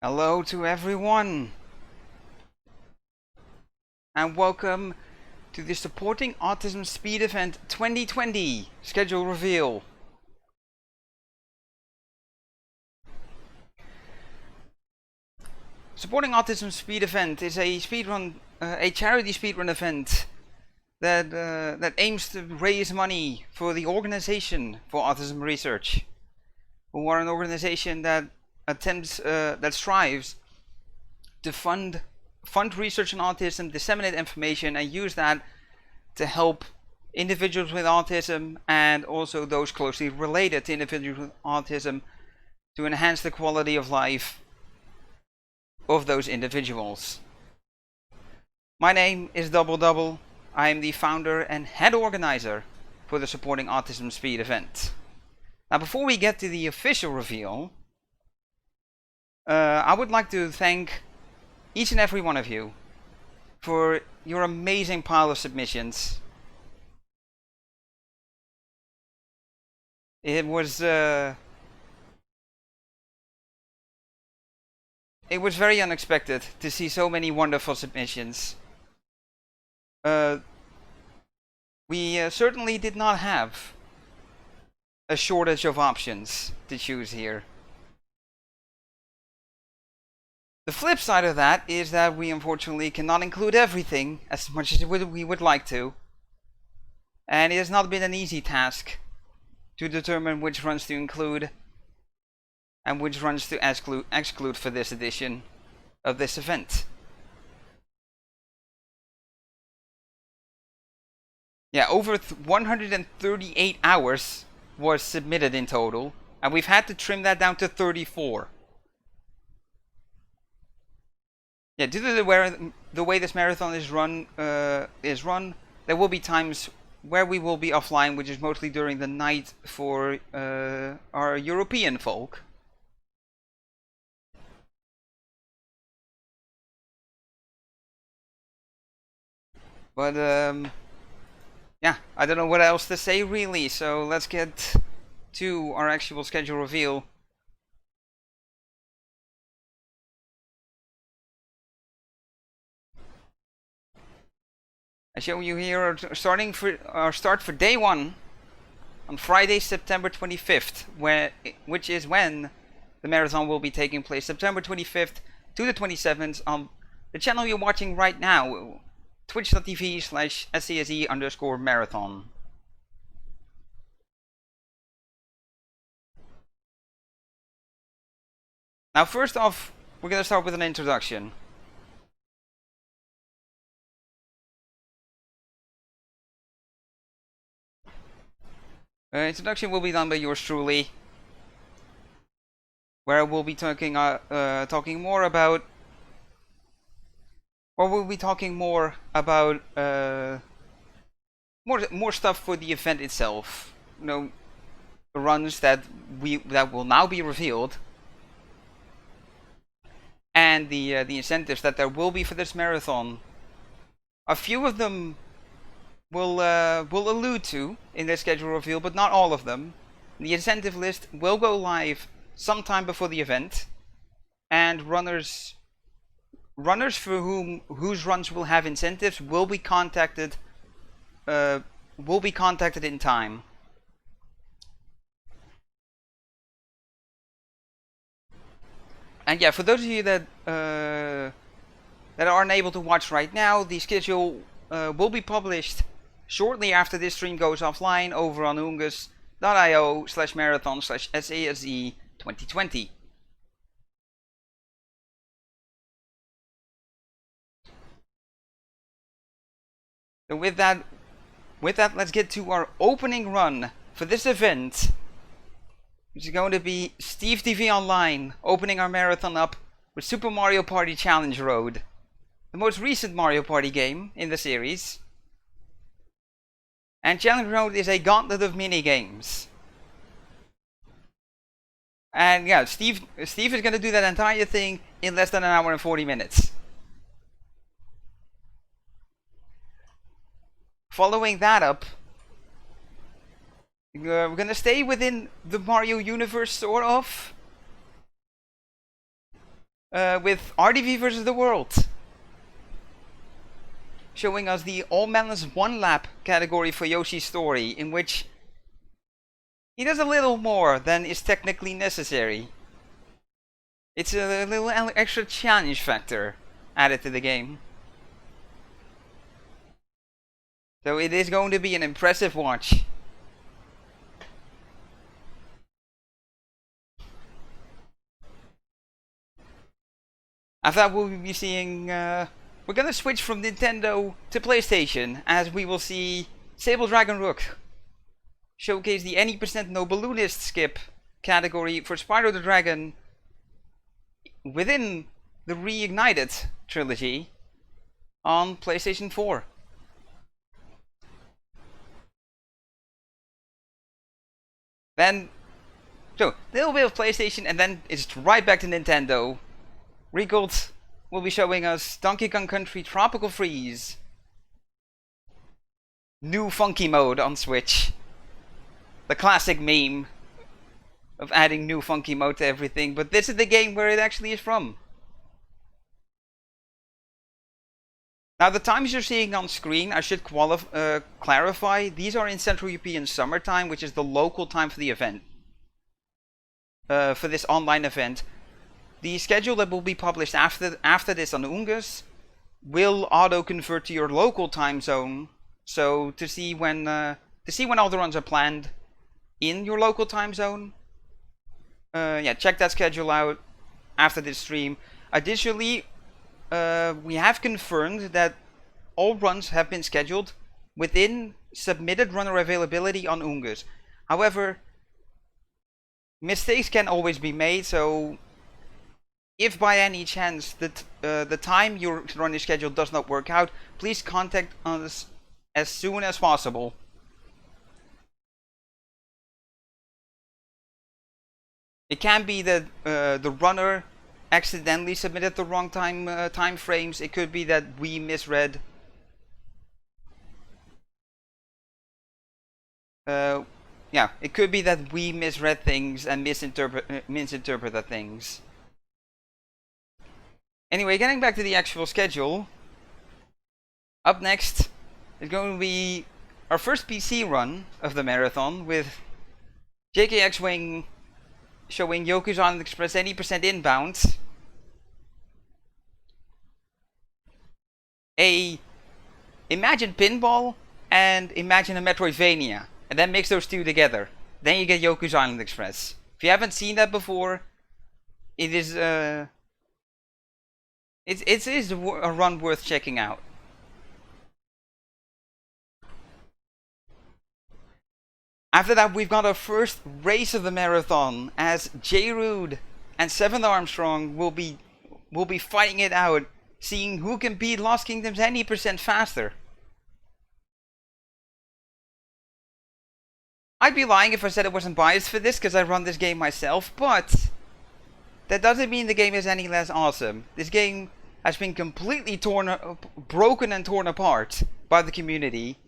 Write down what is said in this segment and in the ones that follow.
Hello to everyone, and welcome to the Supporting Autism Speed Event 2020 schedule reveal. Supporting Autism Speed Event is a charity speedrun event that aims to raise money for the Organization for Autism Research, who are an organization that strives to fund research on autism, disseminate information, and use that to help individuals with autism and also those closely related to individuals with autism to enhance the quality of life of those individuals. My name is Double Double. I am the founder and head organizer for the Supporting Autism Speed event. Now, before we get to the official reveal, I would like to thank each and every one of you for your amazing pile of submissions. It was very unexpected to see so many wonderful submissions. We certainly did not have a shortage of options to choose here. The flip side of that is that we unfortunately cannot include everything as much as we would like to, and it has not been an easy task to determine which runs to include and which runs to exclude for this edition of this event. Yeah, over 138 hours was submitted in total, and we've had to trim that down to 34. Yeah, due to the way this marathon is run, there will be times where we will be offline, which is mostly during the night for our European folk. But yeah, I don't know what else to say really, so let's get to our actual schedule reveal. I show you here our start for day 1 on Friday, September 25th, which is when the marathon will be taking place, September 25th to the 27th on the channel you're watching right now, twitch.tv/SCSE_marathon. Now, first off, we're going to start with an introduction. Introduction will be done by yours truly, where we'll be talking more about more stuff for the event itself. You know, the runs that will now be revealed, and the incentives that there will be for this marathon. A few of them will allude to in the schedule reveal, but not all of them. The incentive list will go live sometime before the event, and runners for whose runs will have incentives will be contacted in time. And yeah, for those of you that are unable to watch right now, the schedule will be published shortly after this stream goes offline over on ungus.io/marathon/SASE2020. So with that, let's get to our opening run for this event, which is going to be Steve TV Online opening our marathon up with Super Mario Party Challenge Road, the most recent Mario Party game in the series. And Challenge Road is a gauntlet of mini-games. And yeah, Steve is going to do that entire thing in less than an hour and 40 minutes. Following that up, we're going to stay within the Mario universe, sort of. with RDV versus the World, showing us the All Melons 1 lap category for Yoshi's story, in which he does a little more than is technically necessary. It's a little extra challenge factor added to the game. So it is going to be an impressive watch. After that we'll be seeing, we're gonna switch from Nintendo to PlayStation, as we will see Sable Dragon Rook showcase the any percent no balloonist skip category for Spyro the Dragon within the Reignited trilogy on PlayStation 4. Then, so, a little bit of PlayStation, and then it's right back to Nintendo. Recold will be showing us Donkey Kong Country Tropical Freeze. New funky mode on Switch. The classic meme of adding new funky mode to everything, but this is the game where it actually is from. Now the times you're seeing on screen, I should clarify, these are in Central European summertime, which is the local time for the event. For this online event. The schedule that will be published after this on Ungus will auto-convert to your local time zone, so to see when all the runs are planned in your local time zone. Yeah, check that schedule out after this stream. Additionally, we have confirmed that all runs have been scheduled within submitted runner availability on Ungus. However, mistakes can always be made, so if by any chance the time your running schedule does not work out, please contact us as soon as possible. It can be that the runner accidentally submitted the wrong time frames. It could be that we misread. Yeah, it could be that we misread things and misinterpreted things. Anyway, getting back to the actual schedule. Up next is going to be our first PC run of the marathon, with JKX Wing showing Yoku's Island Express any percent inbound. Imagine Pinball and imagine a Metroidvania, and then mix those two together. Then you get Yoku's Island Express. If you haven't seen that before, it is a run worth checking out. After that, we've got our first race of the marathon, as J. Rude and 7th Armstrong will be fighting it out, seeing who can beat Lost Kingdoms any percent faster. I'd be lying if I said I wasn't biased for this, because I run this game myself, but that doesn't mean the game is any less awesome. This game has been completely broken and torn apart by the community.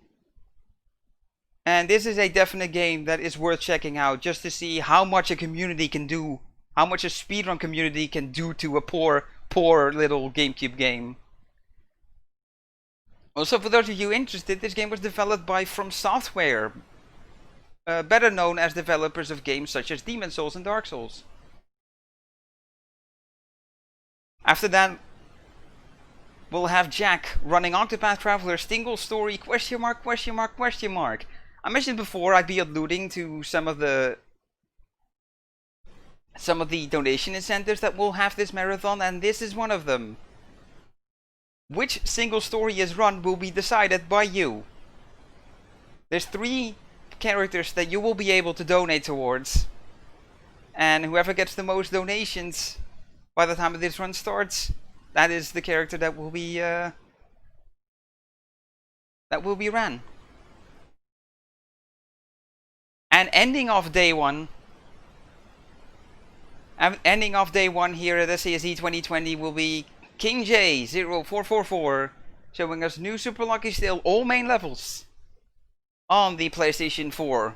And this is a definite game that is worth checking out, just to see how much a community can do, how much a speedrun community can do to a poor little GameCube game. Also, for those of you interested, this game was developed by From Software, better known as developers of games such as Demon's Souls and Dark Souls. After that, we'll have Jack running Octopath Traveler single story ? I mentioned before I'd be alluding to some of the donation incentives that will have this marathon, and this is one of them. Which single story is run will be decided by you. There's 3 characters that you will be able to donate towards, and whoever gets the most donations by the time this run starts, that is the character that will be ran. And ending off day one here at SCSE 2020 will be King J0444, showing us new Super Lucky Still all main levels on the PlayStation 4.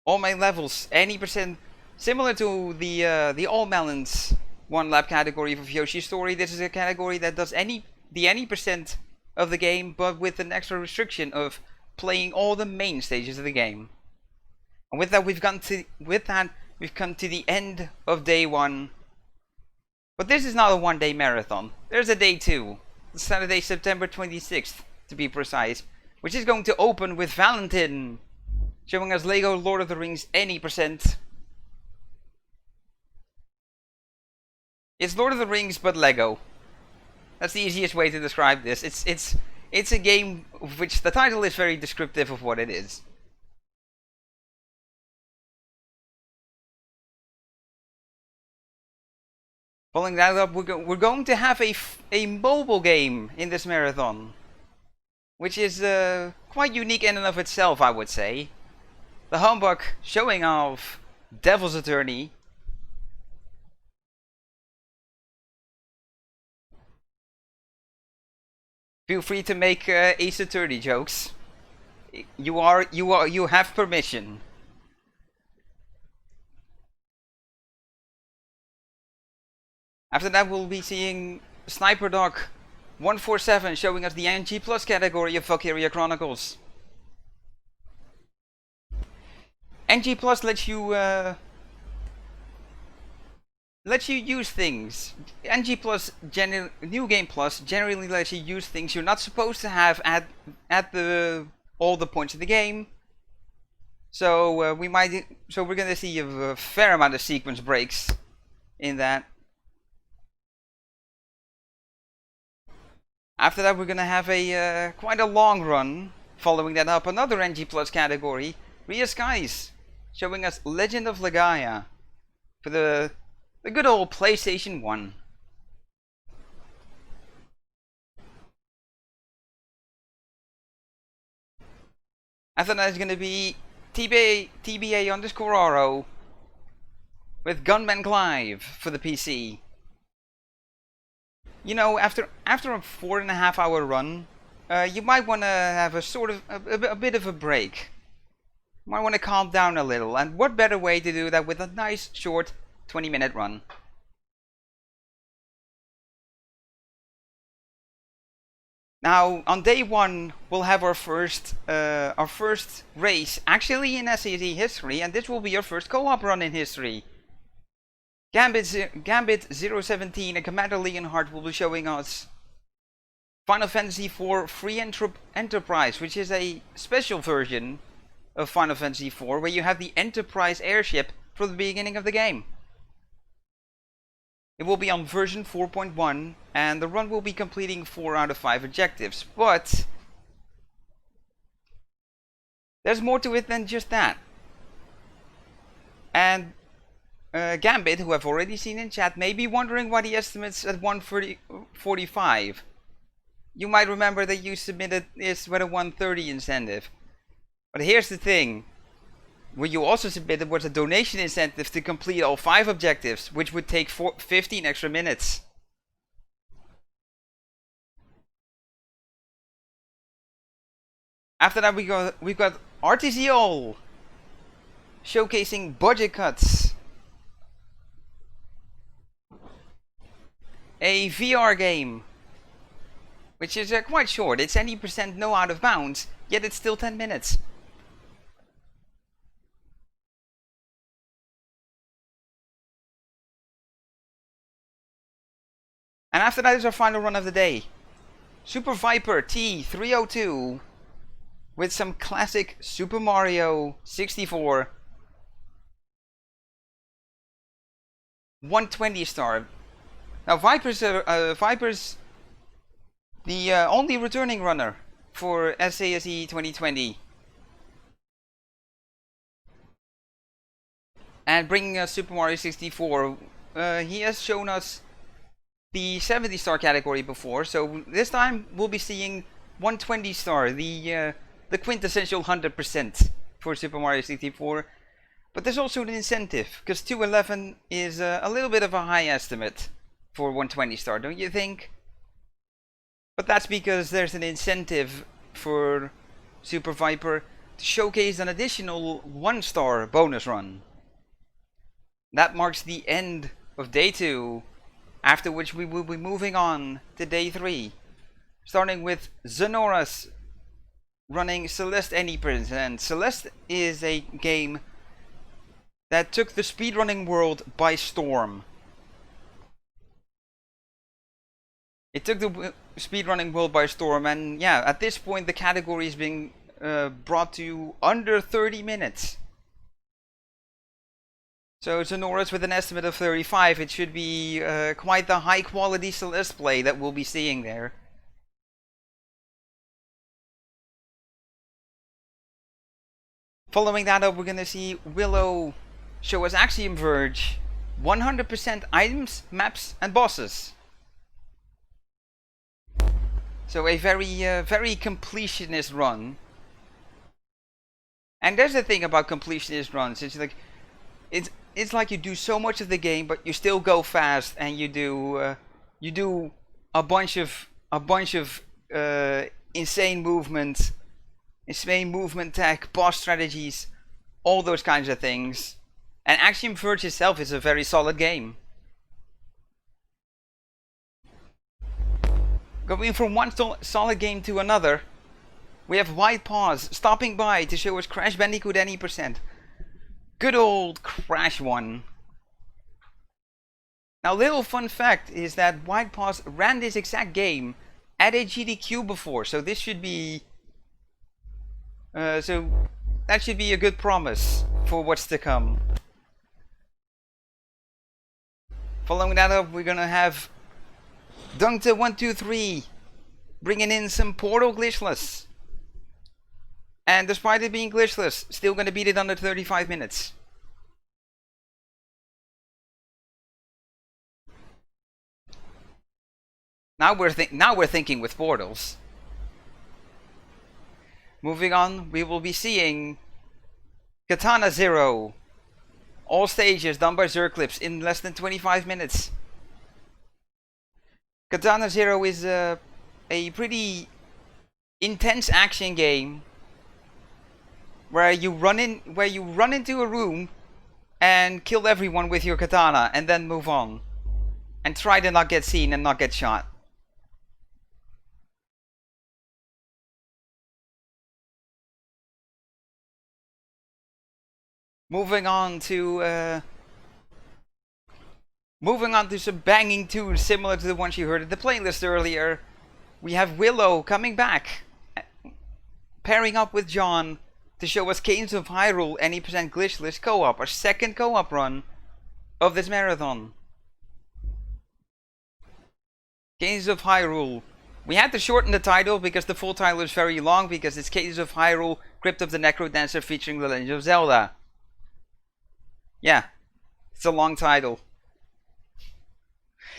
All main levels, any percent Similar to the All Melons one lap category of Yoshi's Story, this is a category that does any percent of the game, but with an extra restriction of playing all the main stages of the game. And with that, we've come to the end of day 1. But this is not a one-day marathon. There's a day 2, Saturday, September 26th, to be precise, which is going to open with Valentin, showing us Lego Lord of the Rings any percent. It's Lord of the Rings, but Lego. That's the easiest way to describe this. It's a game of which the title is very descriptive of what it is. Following that up, we're going to have a mobile game in this marathon, which is quite unique in and of itself, I would say. The Humbug showing off Devil's Attorney. Feel free to make Ace Attorney jokes. You have permission. After that, we'll be seeing Sniper Dog 147 showing us the NG Plus category of Valkyria Chronicles. NG Plus lets you use things. NG Plus, New Game Plus, generally lets you use things you're not supposed to have at all the points of the game. So we're gonna see a fair amount of sequence breaks in that. After that, we're gonna have a quite a long run. Following that up, another NG Plus category, Ria Skies, showing us Legend of Legaia for the good old PlayStation 1. After that is going to be TBA_RO with Gunman Clive for the PC. You know, after a 4.5 hour run, you might want to have a bit of a break. You might want to calm down a little, and what better way to do that with a nice short 20-minute run. Now, on day 1, we'll have our first race actually in SAZ history, and this will be our first co-op run in history. Gambit 017 and Commander Leonhardt will be showing us Final Fantasy IV Free Enterprise, which is a special version of Final Fantasy IV, where you have the Enterprise airship from the beginning of the game. It will be on version 4.1, and the run will be completing 4 out of 5 objectives, but there's more to it than just that. And Gambit, who I've already seen in chat, may be wondering why he estimates at 145. You might remember that you submitted this with a 130 incentive. But here's the thing. What you also submitted was a donation incentive to complete all 5 objectives, which would take 15 extra minutes. After that, we've got Artesiol showcasing budget cuts. A VR game, which is quite short. It's any percent no out of bounds, yet it's still 10 minutes. And after that is our final run of the day. Super Viper T302 with some classic Super Mario 64 120 star. Now Viper's the only returning runner for SASE 2020. And bringing us Super Mario 64, he has shown us the 70 star category before, so this time we'll be seeing 120 star, the quintessential 100% for Super Mario 64. But there's also an incentive, because 211 is a little bit of a high estimate for 120 star, don't you think? But that's because there's an incentive for Super Viper to showcase an additional 1 star bonus run. That marks the end of day 2, after which we will be moving on to day 3, starting with Zenoras running Celeste Anyprince. And Celeste is a game that took the speedrunning world by storm. It took the speedrunning world by storm, and yeah, at this point the category is being brought to under 30 minutes. So Zenoras with an estimate of 35, it should be quite the high quality Celeste play that we'll be seeing there. Following that up, we're going to see Willow show us Axiom Verge, 100% items, maps and bosses. So a very completionist run. And there's the thing about completionist runs, it's like you do so much of the game, but you still go fast, and you do a bunch of insane movement tech, boss strategies, all those kinds of things. And Axiom Verge itself is a very solid game. Going from one solid game to another, we have White Paws stopping by to show us Crash Bandicoot Any%. Good old Crash one. Now, little fun fact is that White Paws ran this exact game at a GDQ before, so this should be so that should be a good promise for what's to come. Following that up, we're gonna have Dunkta123 bringing in some Portal glitchless. And despite it being glitchless, still gonna beat it under 35 minutes. Now we're thinking with portals. Moving on, we will be seeing Katana Zero. All stages done by Zerclips in less than 25 minutes. Katana Zero is a pretty intense action game where you run into a room and kill everyone with your katana and then move on. And try to not get seen and not get shot. Moving on to some banging tunes similar to the ones you heard in the playlist earlier. We have Willow coming back, pairing up with John to show us Cadence of Hyrule Any% glitchless co-op, our second co-op run of this marathon. Cadence of Hyrule. We had to shorten the title because the full title is very long, because it's Cadence of Hyrule Crypt of the Necrodancer featuring The Legend of Zelda. Yeah, it's a long title.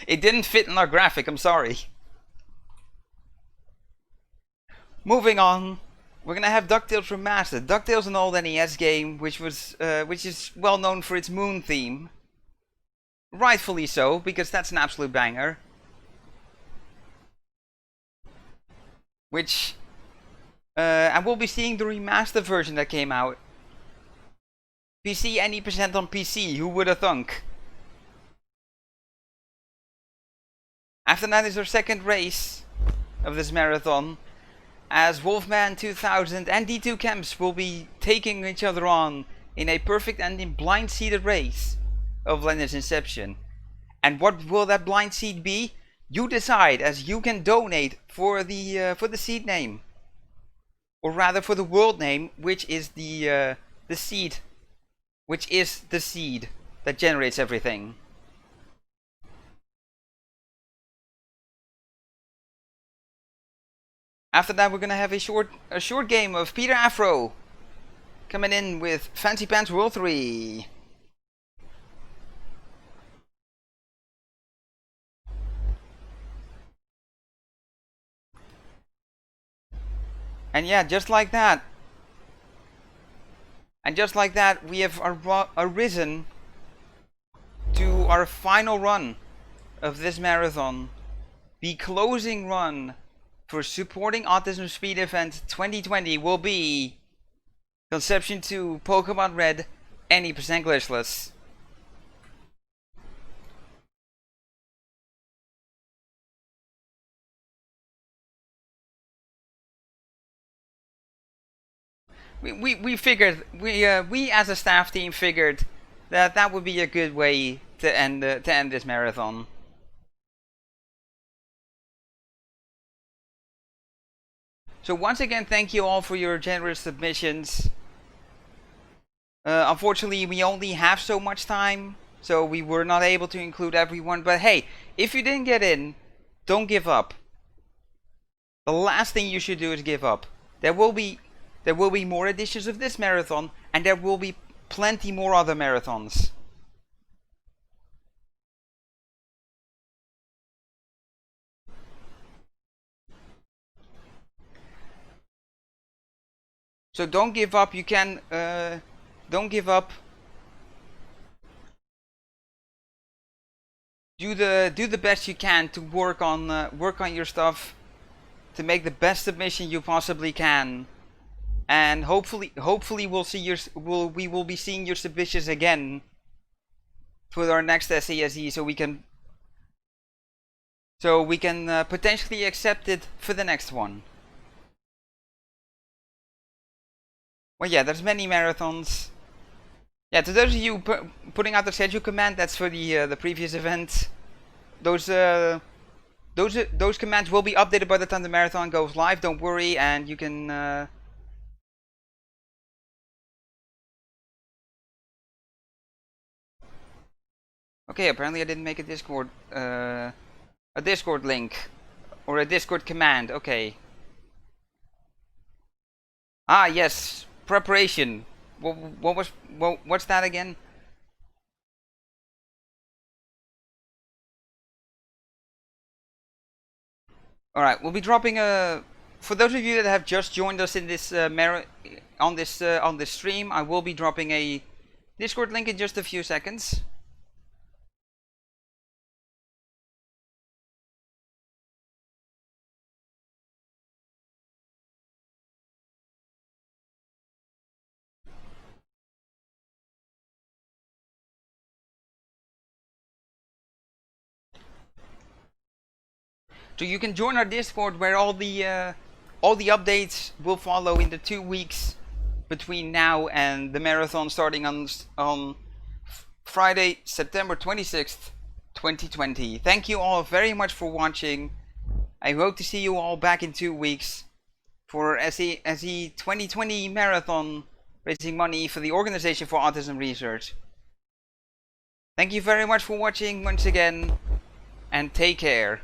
It didn't fit in our graphic, I'm sorry. Moving on, we're gonna have DuckTales Remastered. DuckTales, an old NES game, which is well known for its moon theme. Rightfully so, because that's an absolute banger. And we'll be seeing the remastered version that came out. PC Any% on PC, who would have thunk? After that is our second race of this marathon, as Wolfman 2000 and D2 Camps will be taking each other on in a perfect ending blind seeded race of Leonard's Inception. And what will that blind seed be? You decide, as you can donate for the seed name, or rather for the world name, which is the seed. Which is the seed that generates everything. After that, we're gonna have a short game of Peter Afro coming in with Fancy Pants World 3. And yeah, just like that. And just like that, we have arisen to our final run of this marathon. The closing run for supporting Autism Speed Event 2020 will be Conception 2 Pokemon Red Any% glitchless. we figured we as a staff team figured that that would be a good way to end this marathon. So once again, thank you all for your generous submissions. Unfortunately, we only have so much time, so we were not able to include everyone. But hey, if you didn't get in, don't give up. The last thing you should do is give up. There will be more editions of this marathon, and there will be plenty more other marathons. So don't give up. You can don't give up. Do the best you can to work on your stuff, to make the best submission you possibly can, and hopefully we will be seeing your submissions again for our next SASE, so we can potentially accept it for the next one. Well, yeah, there's many marathons. Yeah, to those of you putting out the schedule command, that's for the previous event. Those commands will be updated by the time the marathon goes live. Don't worry, and you can. Okay, apparently I didn't make a Discord link or a Discord command. Okay. Ah, yes, preparation. What's that again? All right, we'll be dropping a. For those of you that have just joined us in this on this stream, I will be dropping a Discord link in just a few seconds. So you can join our Discord, where all the updates will follow in the 2 weeks between now and the marathon starting on Friday, September 26th, 2020. Thank you all very much for watching. I hope to see you all back in 2 weeks for SE 2020 marathon, raising money for the Organization for Autism Research. Thank you very much for watching once again, and take care.